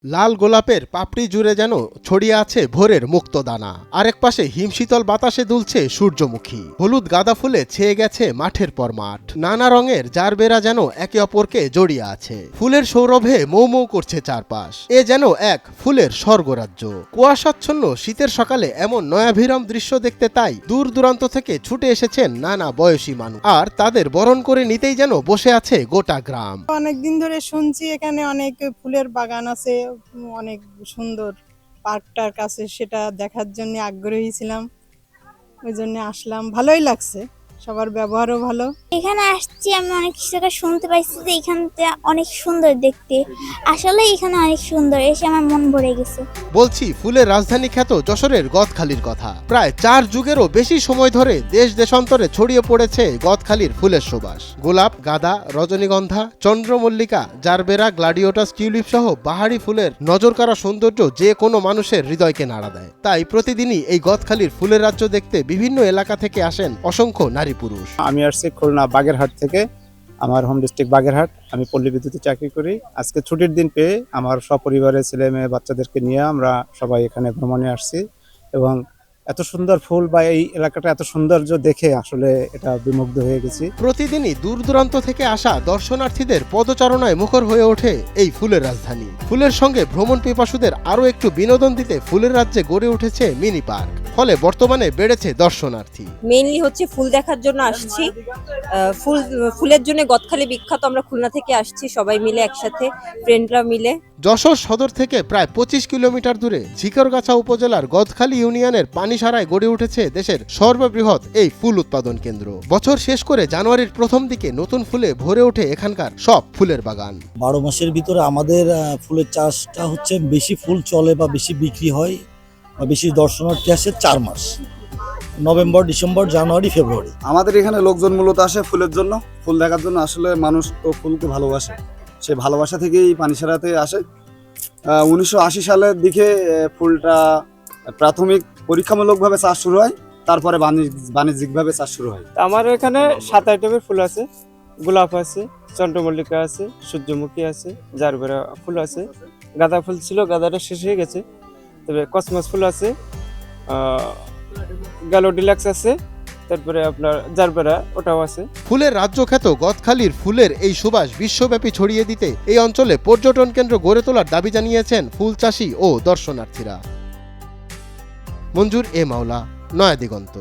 লাল গোলাপের পাপড়ি জুড়ে যেন ছড়িয়ে আছে ভোরের মুক্তদানা। আরেক পাশে হিমশীতল বাতাসে দুলছে সূর্যমুখী। হলুদ গাঁদা ফুলে ছেয়ে গেছে মাঠের পর মাঠ। নানা রঙের জারবেরা যেন একে অপরকে জড়িয়ে আছে। ফুলের সৌরভে মৌ মৌ করছে চারপাশ। এ যেন এক ফুলের স্বর্গরাজ্য। কুয়াশাচ্ছন্ন শীতের সকালে এমন নয়াভিরাম দৃশ্য দেখতে তাই দূর দূরান্ত থেকে ছুটে এসেছেন নানা বয়সী মানুষ। আর তাদের বরণ করে নিতেই যেন বসে আছে গোটা গ্রাম। অনেকদিন ধরে শুনছি এখানে অনেক ফুলের বাগান আছে, অনেক সুন্দর। পার্কটার কাছে সেটা দেখার জন্য আগ্রহী ছিলাম, ওই জন্য আসলাম। ভালোই লাগছে, সবার ব্যবহারও ভালো। এখানে আসছি, আমি অনেক কিছু শুনতে পাইছি যে এখানটা অনেক সুন্দর দেখতে। আসলে এখানে অনেক সুন্দর, এসে আমার মন ভরে গেছে। বলছি ফুলের রাজধানী খ্যাত যশোরের গদখালির কথা। প্রায় ৪ যুগেরও বেশি সময় ধরে দেশ দেশান্তরে ছড়িয়ে পড়েছে গদখালির ফুলের সুবাস। গোলাপ, গাঁদা, রজনীগন্ধা, চন্দ্রমল্লিকা, জারবেরা, গ্লাডিওটাস, টিউলিপ সহ বাহারি ফুলের নজরকাড়া সৌন্দর্য যে কোনো মানুষের হৃদয়কে নাড়া দেয়। তাই প্রতিদিনই এই গদখালির ফুলের রাজ্য দেখতে বিভিন্ন এলাকা থেকে আসেন অসংখ্য নারী পুরুষ। আমি আসছি খুলনা বাগেরহাট থেকে। আমার হোম ডিস্ট্রিক্ট বাগেরহাট। আমি পল্লী বিদ্যুতে চাকরি করি। আজকে ছুটির দিন পেয়ে আমার সপরিবারের ছেলে মেয়ে বাচ্চাদেরকে নিয়ে আমরা সবাই এখানে ভ্রমণে আসছি এবং এত সুন্দর ফুল বা এই এলাকাটা এত সৌন্দর্য দেখে আসলে এটা বিমুগ্ধ হয়ে গেছি। প্রতিদিনই দূর দূরান্ত থেকে আসা দর্শনার্থীদের পদচারণায় মুখর হয়ে ওঠে এই ফুলের রাজধানী। ফুলের সঙ্গে ভ্রমণ পিপাসুদের আরও একটু বিনোদন দিতে ফুলের রাজ্যে গড়ে উঠেছে মিনি পার্ক। ফলে বর্তমানে বেড়েছে দর্শনার্থী। মেইনলি হচ্ছে ফুল দেখার জন্য আসছি। ফুলের জন্য গদখালি বিখ্যাত। আমরা খুলনা থেকে আসছি সবাই মিলে একসাথে, ফ্রেন্ডরা মিলে। যশোর সদর থেকে প্রায় 25 কিলোমিটার দূরে ঝিকরগাছা উপজেলার গদখালি ইউনিয়নের পানিসারায় গড়ে উঠেছে দেশের সর্ববৃহৎ এই ফুল উৎপাদন কেন্দ্র। বছর শেষ করে জানুয়ারির প্রথম দিকে নতুন ফুলে ভরে ওঠে এখানকার সব ফুলের বাগান। 12 মাসের ভিতরে আমাদের ফুলের চাষটা হচ্ছে, বেশি ফুল চলে বা বেশি বিক্রি হয় বা বেশি দর্শনার্থী আসে 4 মাস: নভেম্বর, ডিসেম্বর, জানুয়ারি, ফেব্রুয়ারি। আমাদের এখানে লোকজন মূলত আসে ফুলের জন্য, ফুল দেখার জন্য। আসলে মানুষ তো ফুলকে ভালোবাসে, সে ভালোবাসা থেকেই পানিসারাতে আসে। 1980 সালের দিকে ফুলটা প্রাথমিক পরীক্ষামূলকভাবে চাষ শুরু হয়, তারপরে বাণিজ্যিকভাবে চাষ শুরু হয়। আমার এখানে 7 আইটেমের ফুল আছে। গোলাপ আছে, চন্দ্রমল্লিকা আছে, সূর্যমুখী আছে, জারবেরা ফুল আছে। গাঁদা ফুল ছিল, গাঁদাটা শেষ হয়ে গেছে। তবে কসমস ফুল আছে, গ্যালোডিলাক্স আছে, তারপরে আপনার জারবেরা ওটাও আছে। ফুলের রাজ্য খ্যাত গদখালির ফুলের এই সুবাস বিশ্বব্যাপী ছড়িয়ে দিতে এই অঞ্চলে পর্যটন কেন্দ্র গড়ে তোলার দাবি জানিয়েছেন ফুল চাষী ও দর্শনার্থীরা। মঞ্জুর এ মাওলা, নয়া দিগন্ত।